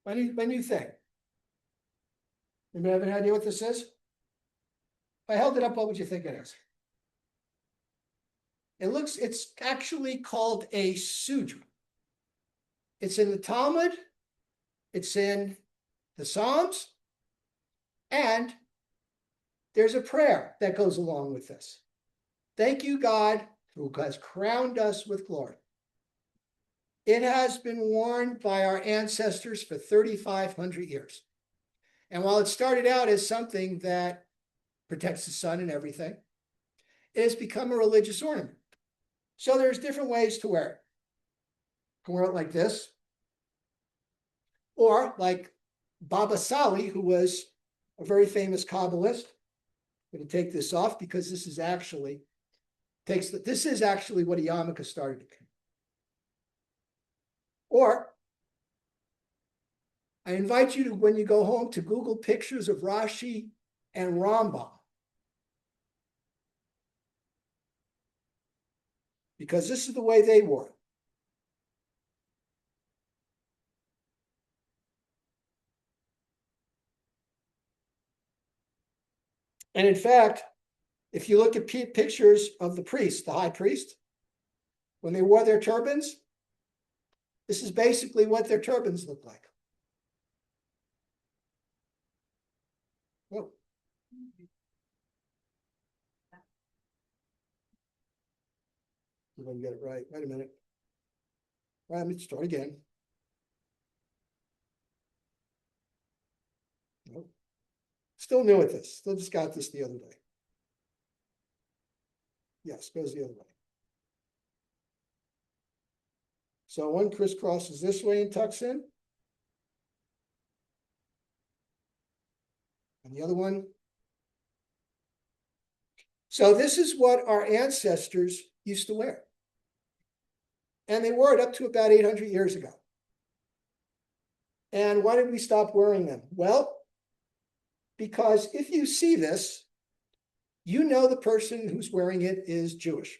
When you think? Anybody have any idea what this is? If I held it up, what would you think it is? It's actually called a sudra. It's in the Talmud, it's in the Psalms, and there's a prayer that goes along with this. Thank you, God, who has crowned us with glory. It has been worn by our ancestors for 3,500 years. And while it started out as something that protects the sun and everything, it has become a religious ornament. So there's different ways to wear it. You can wear it like this, or like Baba Sali, who was a very famous Kabbalist. I'm going to take this off because this is actually what a yarmulke started to be. Or I invite you to, when you go home, to Google pictures of Rashi and Rambam, because this is the way they wore it. And in fact, if you look at pictures of the priest, the high priest, when they wore their turbans, this is basically what their turbans look like. Whoa. I'm going to get it right. Wait a minute. All right, let me start again. Nope. Still new at this. Still just got this the other day. Yes, goes the other way. So one crisscrosses this way and tucks in. And the other one. So this is what our ancestors used to wear. And they wore it up to about 800 years ago. And why did we stop wearing them? Well, because if you see this, you know the person who's wearing it is Jewish.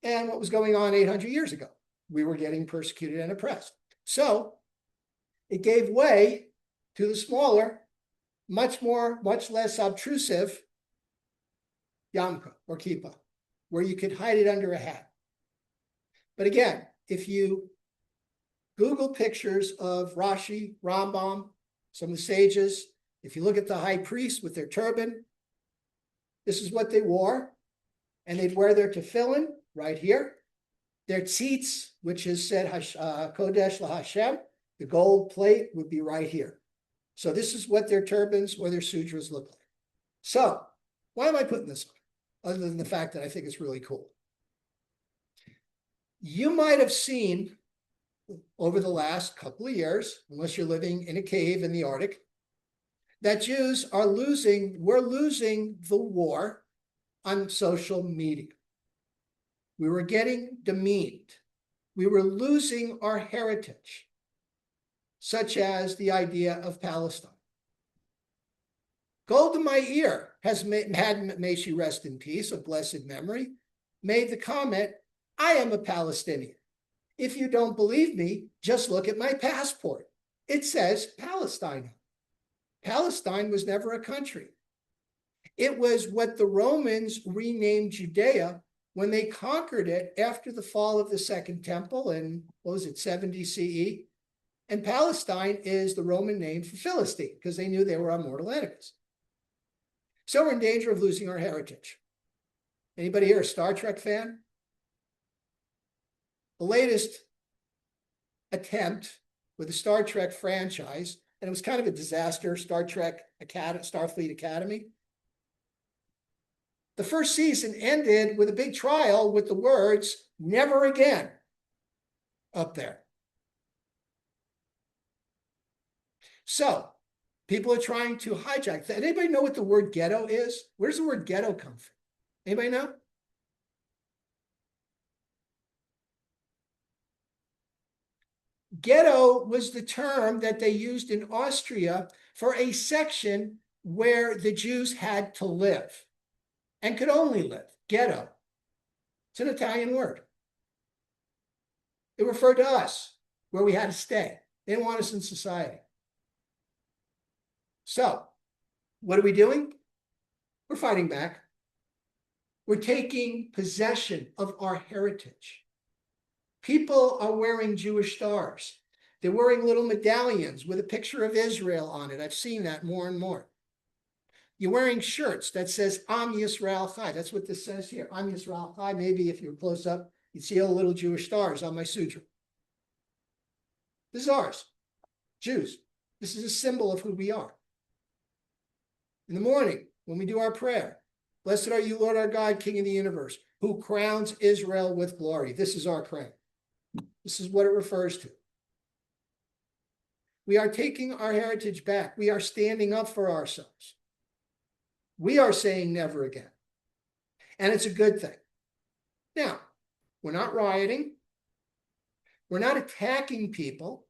And what was going on 800 years ago? We were getting persecuted and oppressed. So it gave way to the smaller, much less obtrusive yarmulke or kippah, where you could hide it under a hat. But again, if you Google pictures of Rashi, Rambam, some of the sages, if you look at the high priest with their turban, this is what they wore. And they'd wear their tefillin right here. Their tzitz, which is said Kodesh LaHashem, the gold plate would be right here. So this is what their turbans or their sudras look like. So why am I putting this on? Other than the fact that I think it's really cool. You might have seen over the last couple of years, unless you're living in a cave in the Arctic, that Jews are we're losing the war on social media. We were getting demeaned. We were losing our heritage, such as the idea of Palestine. Golda Meir may she rest in peace, of blessed memory, made the comment, I am a Palestinian. If you don't believe me, just look at my passport. It says Palestine. Palestine was never a country. It was what the Romans renamed Judea when they conquered it after the fall of the Second Temple in, 70 CE. And Palestine is the Roman name for Philistine because they knew they were our mortal enemies. So we're in danger of losing our heritage. Anybody here a Star Trek fan? The latest attempt with the Star Trek franchise, and it was kind of a disaster, Starfleet Academy. The first season ended with a big trial with the words, never again, up there. So people are trying to hijack that. Anybody know what the word ghetto is? Where does the word ghetto come from? Anybody know? Ghetto was the term that they used in Austria for a section where the Jews had to live and could only live. Ghetto. It's an Italian word. It referred to us, where we had to stay. They didn't want us in society. So what are we doing? We're fighting back. We're taking possession of our heritage. People are wearing Jewish stars. They're wearing little medallions with a picture of Israel on it. I've seen that more and more. You're wearing shirts that says Am Yisrael Chai. That's what this says here. Am Yisrael Chai. Maybe if you're close up, you'd see all the little Jewish stars on my sutra. This is ours, Jews. This is a symbol of who we are. In the morning, when we do our prayer, blessed are you, Lord our God, King of the universe, who crowns Israel with glory. This is our crown. This is what it refers to. We are taking our heritage back. We are standing up for ourselves. We are saying never again. And it's a good thing. Now, we're not rioting. We're not attacking people,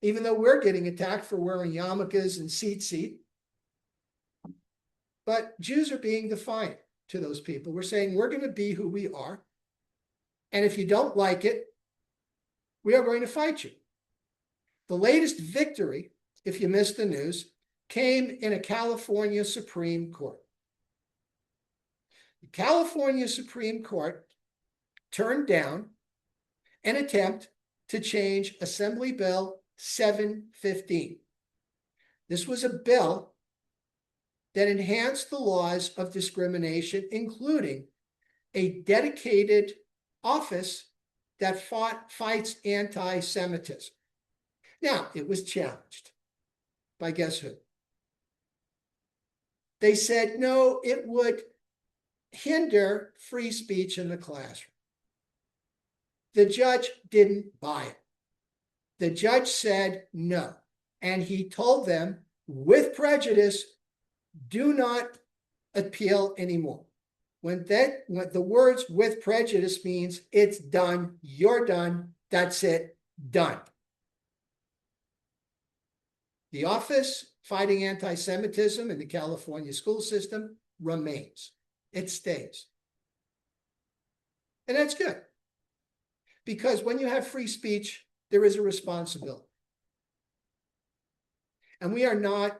even though we're getting attacked for wearing yarmulkes and tzitzit. But Jews are being defiant to those people. We're saying we're going to be who we are. And if you don't like it, we are going to fight you. The latest victory, if you missed the news, came in a California Supreme Court. The California Supreme Court turned down an attempt to change Assembly Bill 715. This was a bill that enhanced the laws of discrimination, including a dedicated office that fights anti-Semitism. Now, it was challenged by guess who? They said, no, it would hinder free speech in the classroom. The judge didn't buy it. The judge said no. And he told them, with prejudice, do not appeal anymore. When the words with prejudice means it's done, you're done, that's it, done. The office fighting anti-Semitism in the California school system remains. It stays. And that's good. Because when you have free speech, there is a responsibility. And we are not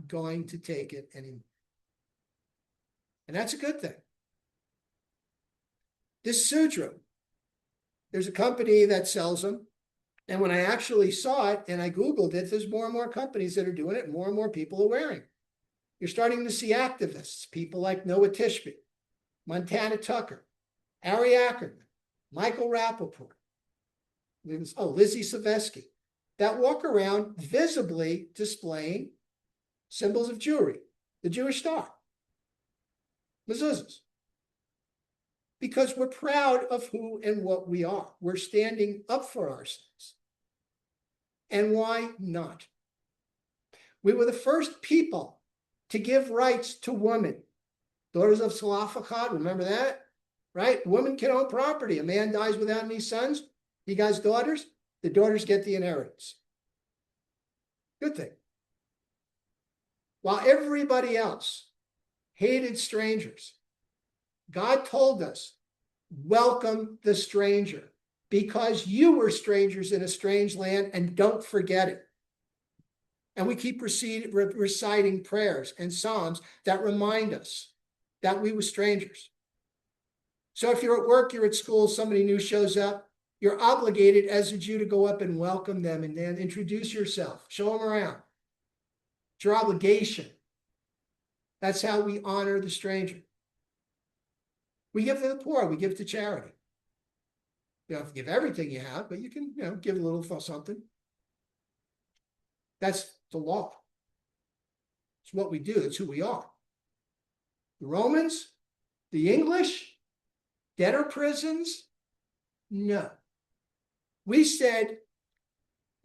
going to take it anymore. And that's a good thing. This Sutra, there's a company that sells them. And when I actually saw it and I Googled it, there's more and more companies that are doing it. More and more people are wearing. You're starting to see activists, people like Noah Tishby, Montana Tucker, Ari Ackerman, Michael Rappaport, Lizzie Savesky, that walk around visibly displaying symbols of Jewry, the Jewish star, mezuzahs. Because we're proud of who and what we are. We're standing up for ourselves. And why not? We were the first people to give rights to women. Daughters of Salafachad, remember that? Right? Women can own property. A man dies without any sons. He got daughters. The daughters get the inheritance. Good thing. While everybody else hated strangers, God told us, welcome the stranger, because you were strangers in a strange land, and don't forget it. And we keep reciting prayers and psalms that remind us that we were strangers. So if you're at work, you're at school, somebody new shows up, you're obligated as a Jew to go up and welcome them and then introduce yourself, show them around. It's your obligation. That's how we honor the stranger. We give to the poor, we give to charity. You don't have to give everything you have, but you can, give a little for something. That's the law. It's what we do. It's who we are. The Romans, the English, debtor prisons, no. We said,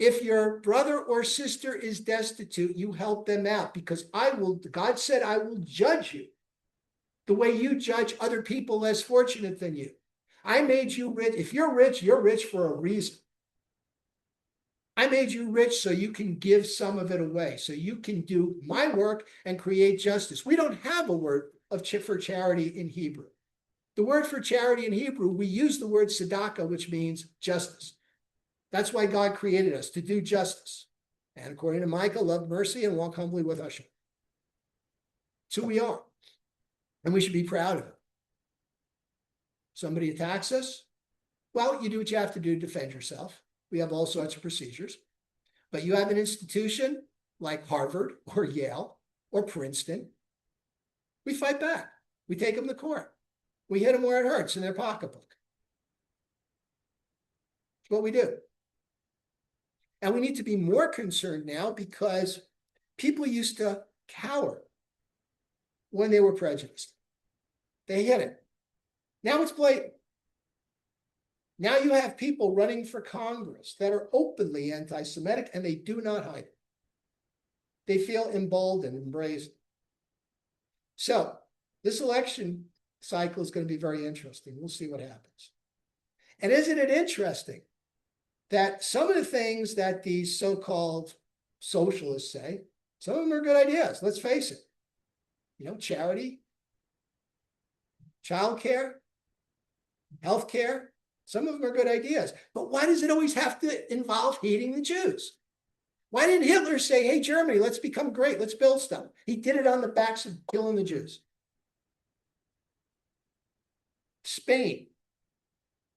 if your brother or sister is destitute, you help them out, because God said, I will judge you the way you judge other people less fortunate than you. I made you rich. If you're rich for a reason. I made you rich so you can give some of it away, so you can do my work and create justice. We don't have a word for charity in Hebrew. The word for charity in Hebrew, we use the word tzedakah, which means justice. That's why God created us, to do justice. And according to Micah, love mercy and walk humbly with Hashem. It's who we are. And we should be proud of it. Somebody attacks us, well, you do what you have to do to defend yourself. We have all sorts of procedures. But you have an institution like Harvard or Yale or Princeton. We fight back. We take them to court. We hit them where it hurts, in their pocketbook. It's what we do. And we need to be more concerned now because people used to cower when they were prejudiced. They hid it. Now it's blatant. Now you have people running for Congress that are openly anti-Semitic, and they do not hide it. They feel emboldened and brazen. So this election cycle is going to be very interesting. We'll see what happens. And isn't it interesting that some of the things that these so-called socialists say, some of them are good ideas, let's face it. You know, charity, childcare, healthcare, some of them are good ideas. But why does it always have to involve hating the Jews? Why didn't Hitler say, hey, Germany, let's become great, let's build stuff? He did it on the backs of killing the Jews. Spain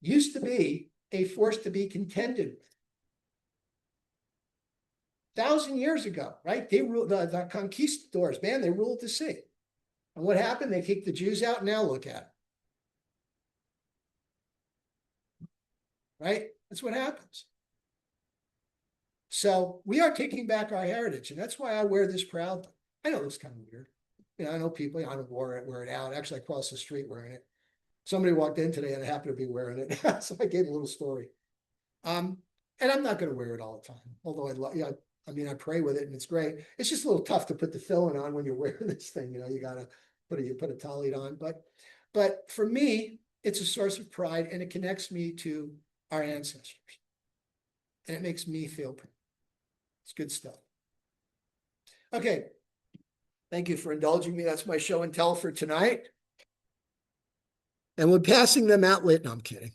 used to be a force to be contended with. 1,000 years ago, right? They ruled the conquistadors, man, they ruled the sea. And what happened? They kicked the Jews out, and now look at it. Right? That's what happens. So we are taking back our heritage, and that's why I wear this proudly. I know it's kind of weird. You know, I know people, I don't wear it out. Actually, I crossed the street wearing it. Somebody walked in today and I happened to be wearing it. So I gave a little story. And I'm not going to wear it all the time. Although I pray with it and it's great. It's just a little tough to put the filling on when you're wearing this thing. You know, you got to put a tallit on. But for me, it's a source of pride, and it connects me to our ancestors. And it makes me feel proud. It's good stuff. Okay. Thank you for indulging me. That's my show and tell for tonight. And we're passing them out lit. No, I'm kidding.